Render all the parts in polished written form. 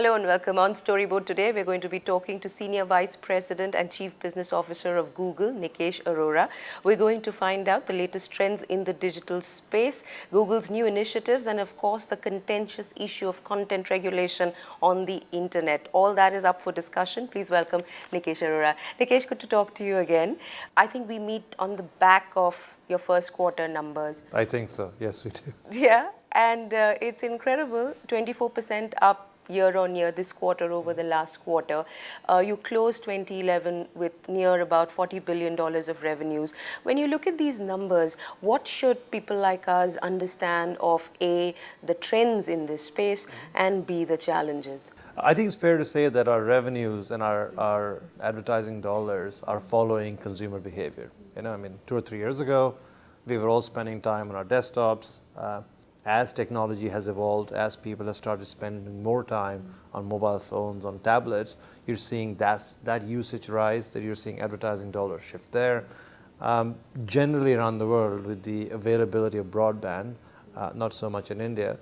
Hello and welcome. On Storyboard today, we're going to be talking to Senior Vice President and Chief Business Officer of Google, Nikesh Arora. We're going to find out the latest trends in the digital space, Google's new initiatives, and of course, the contentious issue of content regulation on the internet. All that is up for discussion. Please welcome Nikesh Arora. Nikesh, good to talk to you again. I think we meet on the back of your first quarter numbers. I think so. Yes, we do. Yeah, and it's incredible, 24% up year on year this quarter over the last quarter. You closed 2011 with near about $40 billion of revenues. When you look at these numbers, what should people like us understand of A, the trends in this space, and B, the challenges? I think it's fair to say that our revenues and our advertising dollars are following consumer behavior. 2 or 3 years ago, we were all spending time on our desktops. As technology has evolved, as people have started spending more time on mobile phones, on tablets, you're seeing that usage rise, that you're seeing advertising dollars shift there. Generally around the world, with the availability of broadband, not so much in India,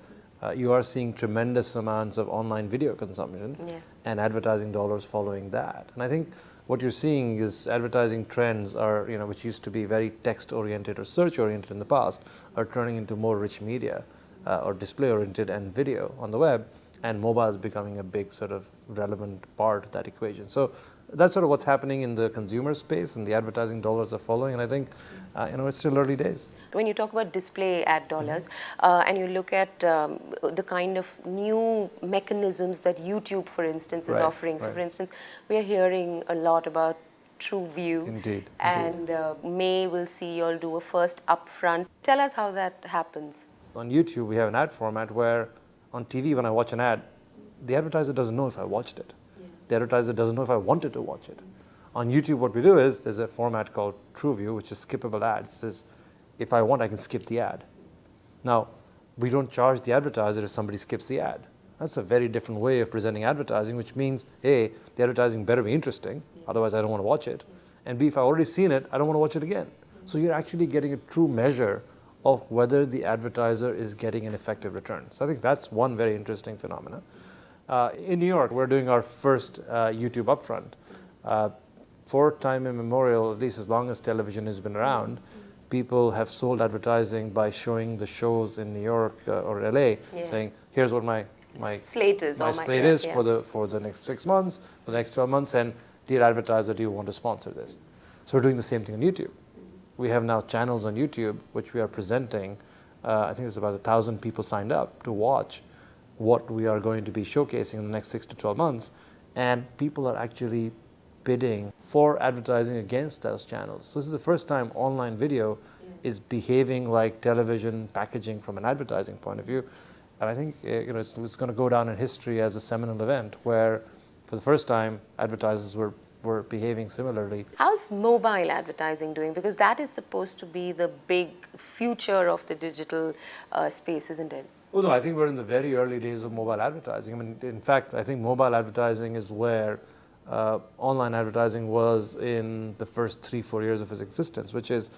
you are seeing tremendous amounts of online video consumption and advertising dollars following that. And I think what you're seeing is advertising trends are, which used to be very text-oriented or search-oriented in the past, are turning into more rich media or display-oriented and video on the web, and mobile is becoming a big sort of relevant part of that equation. So that's sort of what's happening in the consumer space, and the advertising dollars are following, and I think, it's still early days. When you talk about display ad dollars, and you look at the kind of new mechanisms that YouTube, for instance, is offering. So, for instance, we are hearing a lot about TrueView. Indeed. And May we'll see you all do a first upfront. Tell us how that happens. On YouTube, we have an ad format where on TV, when I watch an ad, the advertiser doesn't know if I watched it. The advertiser doesn't know if I wanted to watch it. On YouTube, what we do is there's a format called TrueView, which is skippable ads. It says, if I want, I can skip the ad. Now, we don't charge the advertiser if somebody skips the ad. That's a very different way of presenting advertising, which means, A, the advertising better be interesting, otherwise I don't want to watch it. And B, if I've already seen it, I don't want to watch it again. So you're actually getting a true measure of whether the advertiser is getting an effective return. So I think that's one very interesting phenomenon. In New York, we're doing our first YouTube upfront. For time immemorial, at least as long as television has been around, people have sold advertising by showing the shows in New York or LA, saying, here's what my slate is for the next 6 months, for the next 12 months, and dear advertiser, do you want to sponsor this? So we're doing the same thing on YouTube. We have now channels on YouTube which we are presenting. I think there's about 1,000 people signed up to watch what we are going to be showcasing in the next 6 to 12 months, and people are actually bidding for advertising against those channels. So this is the first time online video is behaving like television packaging from an advertising point of view. And I think it's going to go down in history as a seminal event where, for the first time, advertisers were behaving similarly. How's mobile advertising doing? Because that is supposed to be the big future of the digital space, isn't it? Oh, no, I think we're in the very early days of mobile advertising. I mean, in fact, I think mobile advertising is where online advertising was in the first 3-4 years of its existence, which is,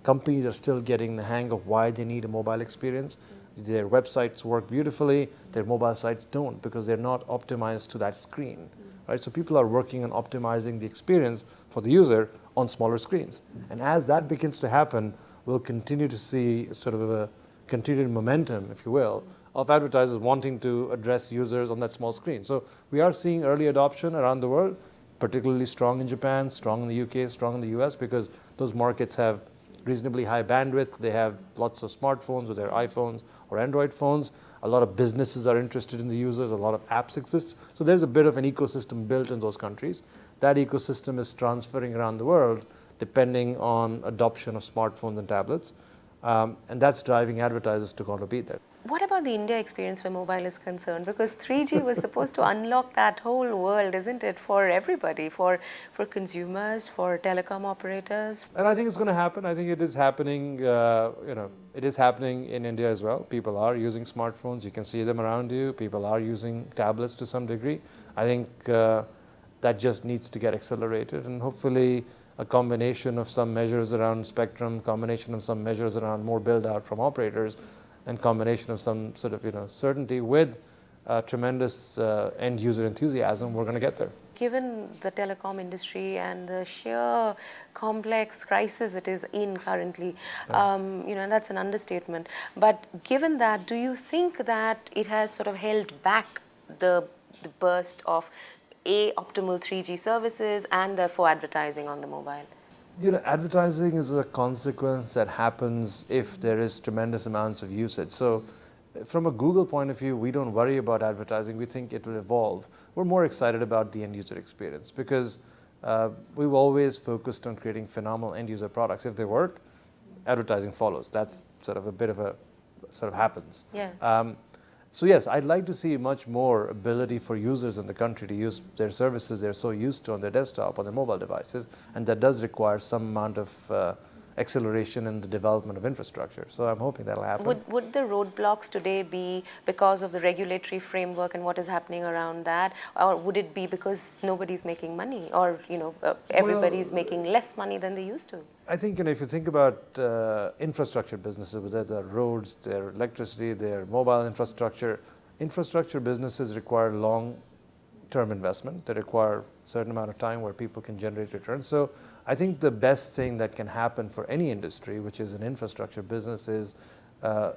companies are still getting the hang of why they need a mobile experience. Their websites work beautifully, their mobile sites don't, because they're not optimized to that screen. Right? So people are working on optimizing the experience for the user on smaller screens. And as that begins to happen, we'll continue to see sort of a continued momentum, if you will, of advertisers wanting to address users on that small screen. So we are seeing early adoption around the world, particularly strong in Japan, strong in the UK, strong in the US, because those markets have reasonably high bandwidth. They have lots of smartphones with their iPhones or Android phones. A lot of businesses are interested in the users. A lot of apps exist. So there's a bit of an ecosystem built in those countries. That ecosystem is transferring around the world depending on adoption of smartphones and tablets. And that's driving advertisers to want to be there. What about the India experience where mobile is concerned? Because 3G was supposed to unlock that whole world, isn't it, for everybody, for consumers, for telecom operators? And I think it's going to happen. I think it is happening, it is happening in India as well. People are using smartphones. You can see them around you. People are using tablets to some degree. I think that just needs to get accelerated, and hopefully a combination of some measures around spectrum, combination of some measures around more build out from operators, and combination of some sort of certainty with tremendous end user enthusiasm, we're going to get there. Given the telecom industry and the sheer complex crisis it is in currently, and that's an understatement. But given that, do you think that it has sort of held back the burst of optimal 3G services and therefore advertising on the mobile? Advertising is a consequence that happens if there is tremendous amounts of usage. So from a Google point of view, we don't worry about advertising. We think it will evolve. We're more excited about the end user experience because we've always focused on creating phenomenal end user products. If they work, advertising follows. That's sort of a bit of a sort of happens. Yeah. So yes, I'd like to see much more ability for users in the country to use their services they're so used to on their desktop, on their mobile devices, and that does require some amount of acceleration in the development of infrastructure. So I'm hoping that'll happen. Would the roadblocks today be because of the regulatory framework and what is happening around that, or would it be because nobody's making money, or everybody's making less money than they used to? I think if you think about infrastructure businesses, whether they're roads, their electricity, their mobile infrastructure businesses require long-term investment. They require a certain amount of time where people can generate returns. So I think the best thing that can happen for any industry, which is an infrastructure business, is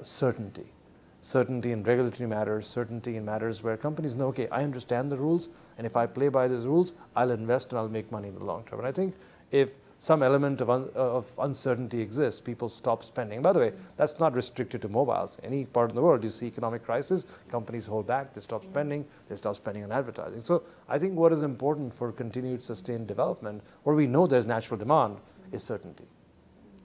certainty. Certainty in regulatory matters, certainty in matters where companies know, okay, I understand the rules, and if I play by those rules, I'll invest and I'll make money in the long term. And I think if some element of uncertainty exists, people stop spending. By the way, that's not restricted to mobiles. Any part of the world, you see economic crisis, companies hold back, they stop spending on advertising. So I think what is important for continued sustained development, where we know there's natural demand, is certainty.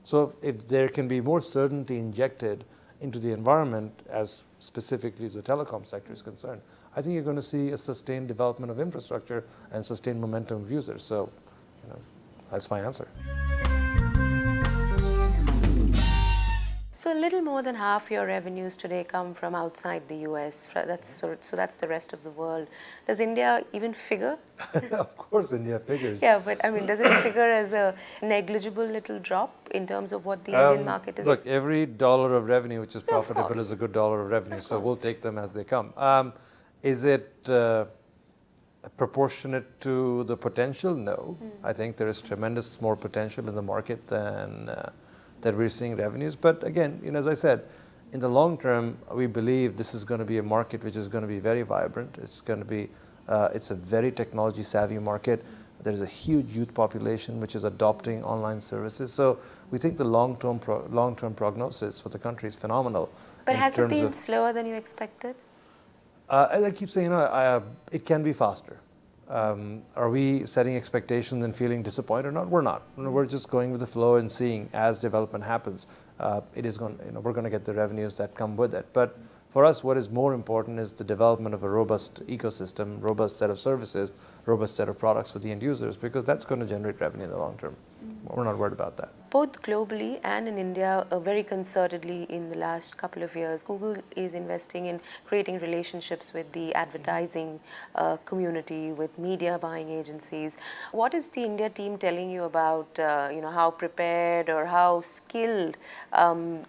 So if there can be more certainty injected into the environment, as specifically the telecom sector is concerned, I think you're going to see a sustained development of infrastructure and sustained momentum of users. So, that's my answer. So a little more than half your revenues today come from outside the US. So that's the rest of the world. Does India even figure? Of course, India figures. Yeah, but I mean, does it figure as a negligible little drop in terms of what the Indian market is? Look, every dollar of revenue which is profitable is a good dollar of revenue. So we'll take them as they come. Is it proportionate to the potential? No. I think there is tremendous more potential in the market than that we're seeing revenues. But again, as I said, in the long term, we believe this is going to be a market which is going to be very vibrant. It's going to be, it's a very technology savvy market. There's a huge youth population which is adopting online services. So we think the long-term prognosis for the country is phenomenal. But has it been slower than you expected? As I keep saying, it can be faster. Are we setting expectations and feeling disappointed or not? We're not. We're just going with the flow and seeing as development happens. It is going. We're going to get the revenues that come with it. But for us, what is more important is the development of a robust ecosystem, robust set of services, robust set of products for the end users, because that's going to generate revenue in the long term. We're not worried about that. Both globally and in India, very concertedly in the last couple of years, Google is investing in creating relationships with the advertising community, with media buying agencies. What is the India team telling you about how prepared or how skilled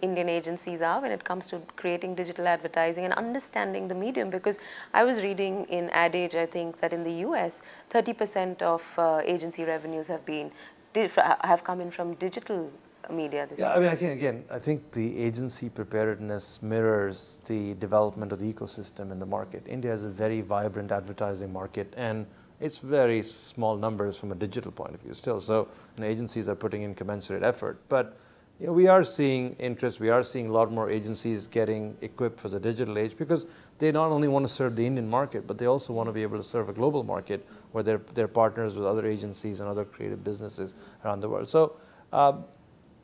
Indian agencies are when it comes to creating digital advertising and understanding the medium? Because I was reading in Ad Age, I think, that in the US, 30% of agency revenues have come in from digital media this year. I mean, again, I think the agency preparedness mirrors the development of the ecosystem in the market. India has a very vibrant advertising market, and it's very small numbers from a digital point of view still. So agencies are putting in commensurate effort. But we are seeing interest. We are seeing a lot more agencies getting equipped for the digital age, because they not only want to serve the Indian market, but they also want to be able to serve a global market where they're partners with other agencies and other creative businesses around the world. So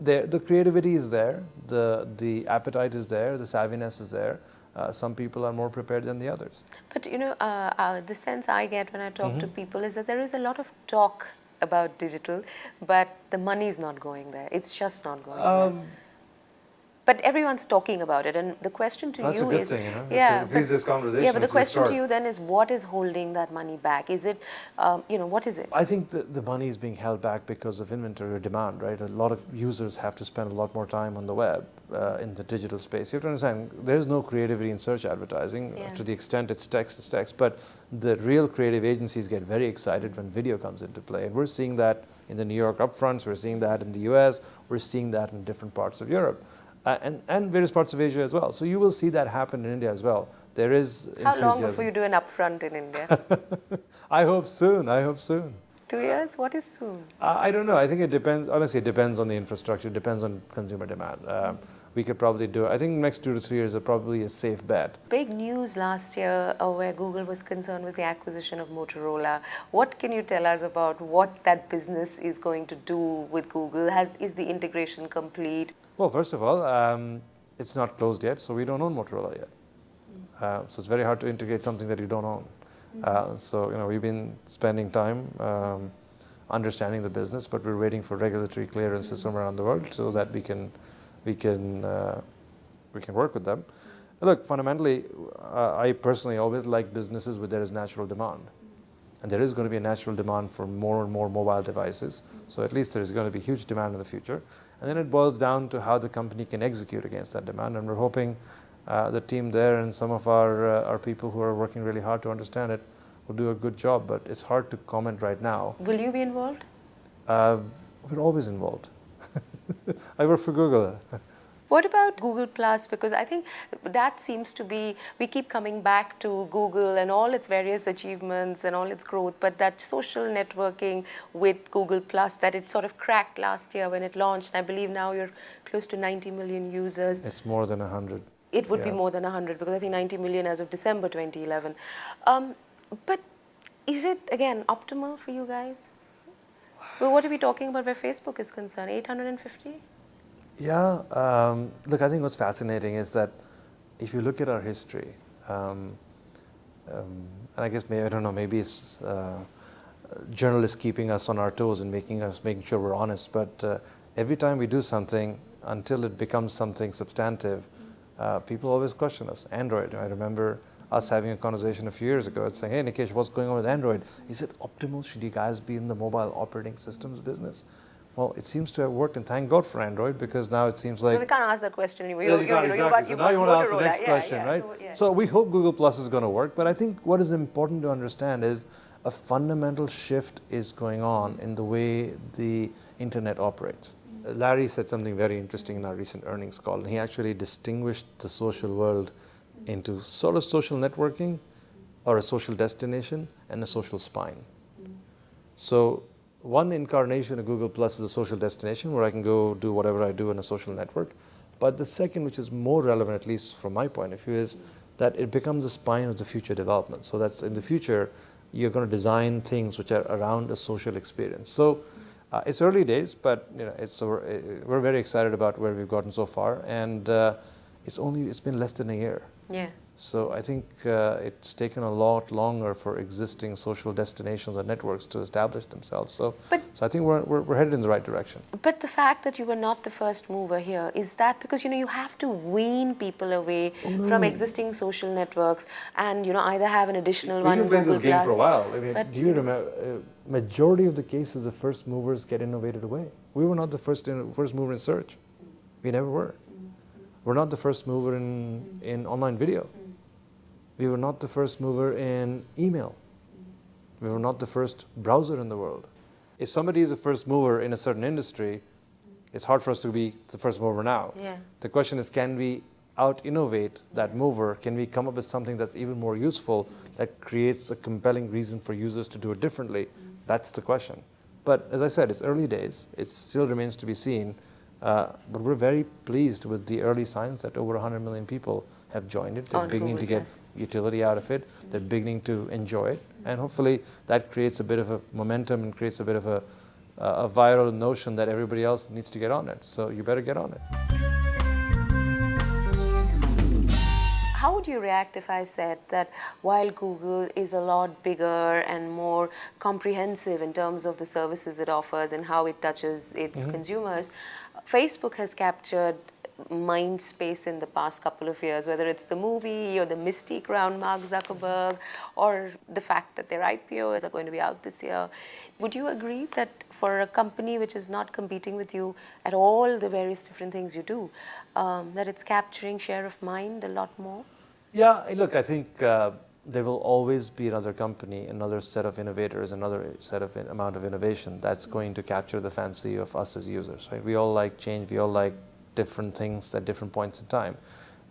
the creativity is there, the appetite is there, the savviness is there. Some people are more prepared than the others. But the sense I get when I talk to people is that there is a lot of talk about digital, but the money is not going there. It's just not going there. But everyone's talking about it, and the question to That's you a good is, thing, you know. yeah, It leads this conversation. yeah, but the It's a question to start. you then is, what is holding that money back? Is it, what is it? I think the money is being held back because of inventory or demand, right? A lot of users have to spend a lot more time on the web, in the digital space. You have to understand, there is no creativity in search advertising. Yeah. To the extent it's text. But the real creative agencies get very excited when video comes into play. And we're seeing that in the New York upfronts, we're seeing that in the US, we're seeing that in different parts of Europe. And various parts of Asia as well. So you will see that happen in India as well. There is How long enthusiasm. before you do an upfront in India? I hope soon. I hope soon. 2 years? What is soon? I don't know. I think it depends. Honestly, it depends on the infrastructure. It depends on consumer demand. We could probably do. I think next 2 to 3 years are probably a safe bet. Big news last year where Google was concerned with the acquisition of Motorola. What can you tell us about what that business is going to do with Google? Is the integration complete? Well, first of all, it's not closed yet, so we don't own Motorola yet. So it's very hard to integrate something that you don't own. So we've been spending time understanding the business, but we're waiting for regulatory clearances from around the world so that we can work with them. Look, fundamentally, I personally always like businesses where there is natural demand. And there is going to be a natural demand for more and more mobile devices. So at least there is going to be huge demand in the future. And then it boils down to how the company can execute against that demand. And we're hoping the team there and some of our people who are working really hard to understand it will do a good job. But it's hard to comment right now. Will you be involved? We're always involved. I work for Google. What about Google Plus? Because I think that seems to be, we keep coming back to Google and all its various achievements and all its growth, but that social networking with Google Plus, that it sort of cracked last year when it launched. And I believe now you're close to 90 million users. It's more than 100. It would be more than 100 because I think 90 million as of December 2011. But is it, again, optimal for you guys? Well, what are we talking about where Facebook is concerned? 850? Yeah, look, I think what's fascinating is that if you look at our history, and I guess maybe, I don't know, maybe it's journalists keeping us on our toes and making sure we're honest, but every time we do something, until it becomes something substantive, people always question us. Android, I remember us having a conversation a few years ago and saying, hey, Nikesh, what's going on with Android? Is it optimal? Should you guys be in the mobile operating systems business? Well, it seems to have worked, and thank God for Android, because now it seems like... No, we can't ask that question anymore. Yeah, you can't, exactly. So now you want to ask the next question, right? So we hope Google Plus is going to work, but I think what is important to understand is a fundamental shift is going on in the way the internet operates. Larry said something very interesting in our recent earnings call, and he actually distinguished the social world into sort of social networking, or a social destination, and a social spine. So one incarnation of Google Plus is a social destination where I can go do whatever I do in a social network. But the second, which is more relevant, at least from my point of view, is that it becomes the spine of the future development. So that's in the future, you're going to design things which are around a social experience. So it's early days, but we're very excited about where we've gotten so far. And it's been less than a year. Yeah. So I think it's taken a lot longer for existing social destinations and networks to establish themselves. So I think we're headed in the right direction. But the fact that you were not the first mover here, is that because you have to wean people away from existing social networks and either have an additional one in Google Plus? We've been playing this game for a while. I mean, do you remember? Majority of the cases, the first movers get innovated away. We were not the first mover in search. We never were. We're not the first mover in online video. We were not the first mover in email. We were not the first browser in the world. If somebody is the first mover in a certain industry, it's hard for us to be the first mover now. Yeah. The question is, can we out-innovate that mover? Can we come up with something that's even more useful, that creates a compelling reason for users to do it differently? That's the question. But as I said, it's early days. It still remains to be seen. But we're very pleased with the early signs that over 100 million people have joined it. They're beginning to get utility out of it. They're beginning to enjoy it. And hopefully that creates a bit of a momentum and creates a bit of a viral notion that everybody else needs to get on it. So you better get on it. How would you react if I said that while Google is a lot bigger and more comprehensive in terms of the services it offers and how it touches its consumers, Facebook has captured mind space in the past couple of years, whether it's the movie or the mystique around Mark Zuckerberg or the fact that their IPOs are going to be out this year. Would you agree that for a company which is not competing with you at all the various different things you do, that it's capturing share of mind a lot more? Yeah, look, I think there will always be another company, another set of innovators, another set of amount of innovation that's going to capture the fancy of us as users, right? We all like change, we all like different things at different points in time.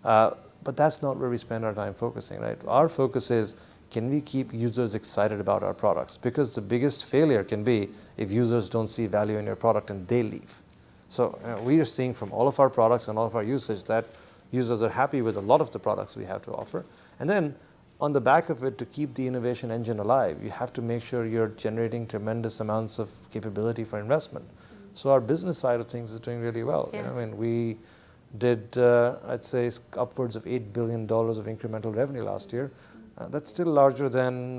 But that's not where we spend our time focusing, right? Our focus is, can we keep users excited about our products? Because the biggest failure can be if users don't see value in your product and they leave. So we are seeing from all of our products and all of our usage that users are happy with a lot of the products we have to offer. And then on the back of it, to keep the innovation engine alive, you have to make sure you're generating tremendous amounts of capability for investment. So our business side of things is doing really well. Yeah. I mean, we did, I'd say, upwards of $8 billion of incremental revenue last year. That's still larger than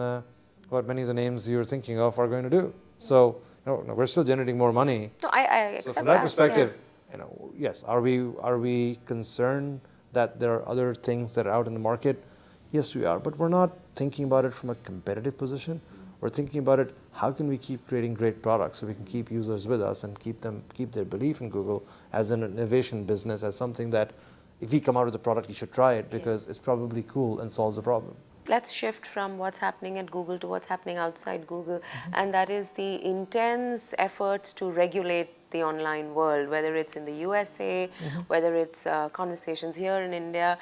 what many of the names you're thinking of are going to do. So we're still generating more money. No, I accept So from that perspective, yeah. Yes, are we concerned that there are other things that are out in the market? Yes, we are, but we're not thinking about it from a competitive position. We're thinking about it, how can we keep creating great products so we can keep users with us and keep their belief in Google as an innovation business, as something that if we come out with a product, you should try it because it's probably cool and solves the problem. Let's shift from what's happening at Google to what's happening outside Google, and that is the intense efforts to regulate the online world, whether it's in the USA, whether it's conversations here in India.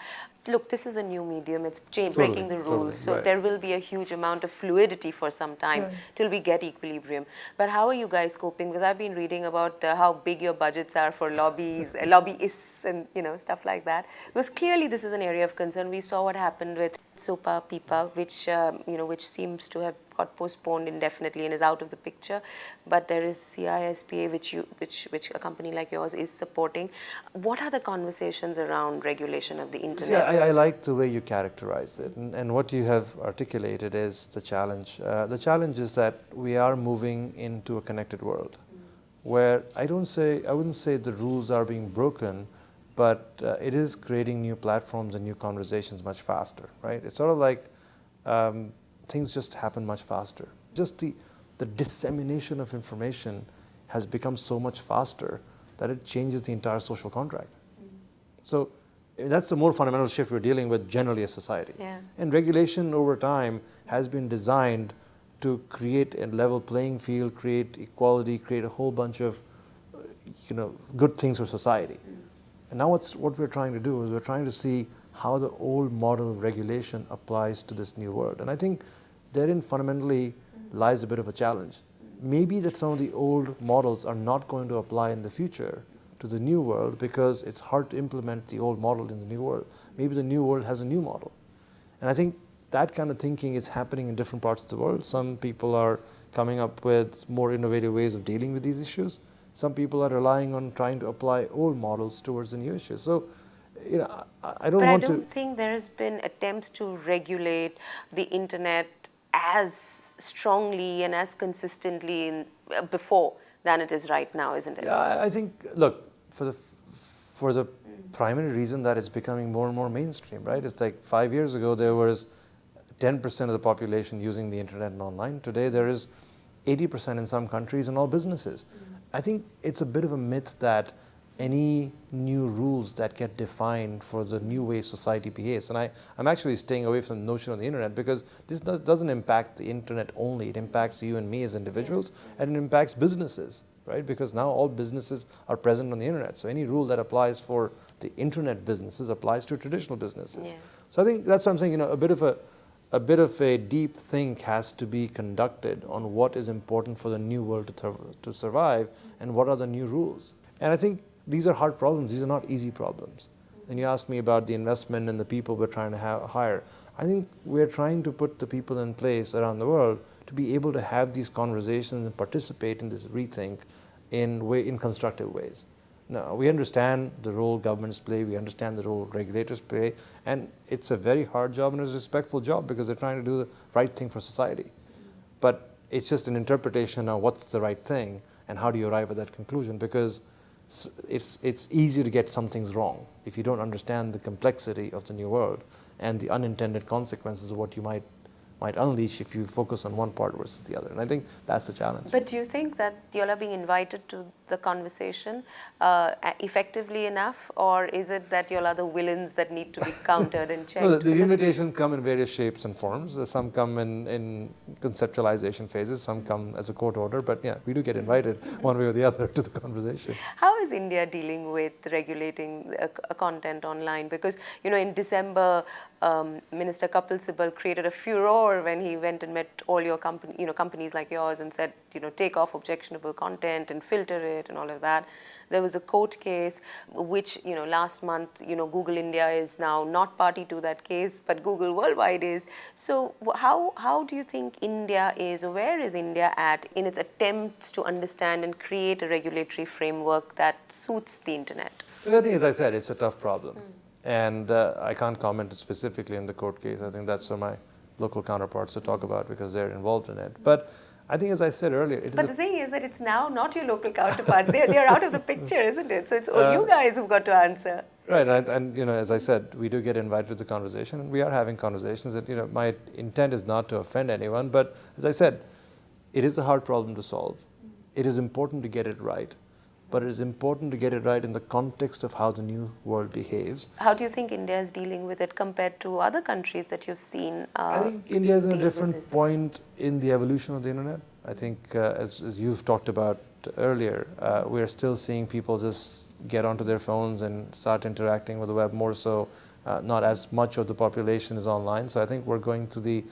Look, this is a new medium, it's breaking the rules, totally, so right. there will be a huge amount of fluidity for some time till we get equilibrium. But how are you guys coping? Because I've been reading about how big your budgets are for lobbyists and stuff like that. Because clearly this is an area of concern. We saw what happened with SOPA PIPA, which seems to have got postponed indefinitely and is out of the picture. But there is CISPA, which a company like yours is supporting. What are the conversations around regulation of the internet? Yeah, I like the way you characterize it, and what you have articulated is the challenge. The challenge is that we are moving into a connected world, where I wouldn't say the rules are being broken, but it is creating new platforms and new conversations much faster, right? It's sort of like things just happen much faster. Just the dissemination of information has become so much faster that it changes the entire social contract. So that's the more fundamental shift we're dealing with generally as society. Yeah. And regulation over time has been designed to create a level playing field, create equality, create a whole bunch of good things for society. And now what we're trying to do is we're trying to see how the old model of regulation applies to this new world. And I think therein fundamentally lies a bit of a challenge. Maybe that some of the old models are not going to apply in the future to the new world because it's hard to implement the old model in the new world. Maybe the new world has a new model. And I think that kind of thinking is happening in different parts of the world. Some people are coming up with more innovative ways of dealing with these issues. Some people are relying on trying to apply old models towards the new issues. So, I don't think there has been attempts to regulate the internet as strongly and as consistently before than it is right now, isn't it? Yeah, I think, look, for the primary reason that it's becoming more and more mainstream, right? It's like 5 years ago, there was 10% of the population using the internet and online. Today, there is 80% in some countries and all businesses. I think it's a bit of a myth that any new rules that get defined for the new way society behaves. And I'm actually staying away from the notion of the internet because this doesn't impact the internet only. It impacts you and me as individuals, and it impacts businesses, right? Because now all businesses are present on the internet. So any rule that applies for the internet businesses applies to traditional businesses. Yeah. So I think that's what I'm saying, a bit of a deep think has to be conducted on what is important for the new world to survive and what are the new rules. And I think these are hard problems. These are not easy problems. And you asked me about the investment and the people we're trying to hire. I think we're trying to put the people in place around the world to be able to have these conversations and participate in this rethink in constructive ways. Now, we understand the role governments play, we understand the role regulators play, and it's a very hard job and it's a respectful job because they're trying to do the right thing for society. But it's just an interpretation of what's the right thing and how do you arrive at that conclusion, because it's easy to get some things wrong if you don't understand the complexity of the new world and the unintended consequences of what you might unleash if you focus on one part versus the other. And I think that's the challenge. But do you think that you all are being invited to the conversation effectively enough, or is it that you all are the villains that need to be countered and checked? No, the invitations come in various shapes and forms. Some come in conceptualization phases, some come as a court order, but yeah, we do get invited one way or the other to the conversation. How is India dealing with regulating content online? Because, in December, Minister Kapil Sibal created a furor when he went and met all your companies like yours and said, take off objectionable content and filter it and all of that. There was a court case which, last month, Google India is now not party to that case, but Google Worldwide is. So how do you think India is, or where is India at in its attempts to understand and create a regulatory framework that suits the internet? Well, I think, as I said, it's a tough problem. And I can't comment specifically on the court case. I think that's for my local counterparts to talk about because they're involved in it. But I think, as I said earlier, but the thing is that it's now not your local counterparts. They're out of the picture, isn't it? So it's all you guys who've got to answer. Right, and as I said, we do get invited to the conversation, and we are having conversations. That my intent is not to offend anyone, but as I said, it is a hard problem to solve. It is important to get it right. But it is important to get it right in the context of how the new world behaves. How do you think India is dealing with it compared to other countries that you've seen? I think India is in a different point in the evolution of the internet. I think, as you've talked about earlier, we're still seeing people just get onto their phones and start interacting with the web more so. Not as much of the population is online. So I think we're going to the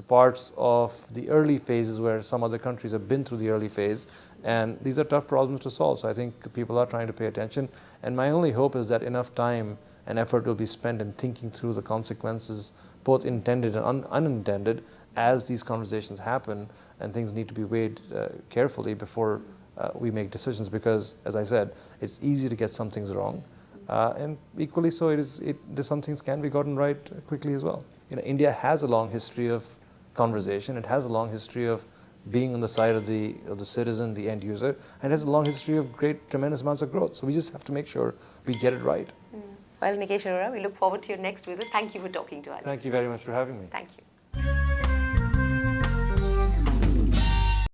parts of the early phases where some other countries have been through the early phase. And these are tough problems to solve. So I think people are trying to pay attention. And my only hope is that enough time and effort will be spent in thinking through the consequences, both intended and unintended, as these conversations happen. And things need to be weighed carefully before we make decisions. Because, as I said, it's easy to get some things wrong. And equally so, some things can be gotten right quickly as well. India has a long history of conversation. It has a long history of being on the side of the citizen, the end user, and has a long history of tremendous amounts of growth. So we just have to make sure we get it right. Well, Nikesh Arora, we look forward to your next visit. Thank you for talking to us. Thank you very much for having me. Thank you.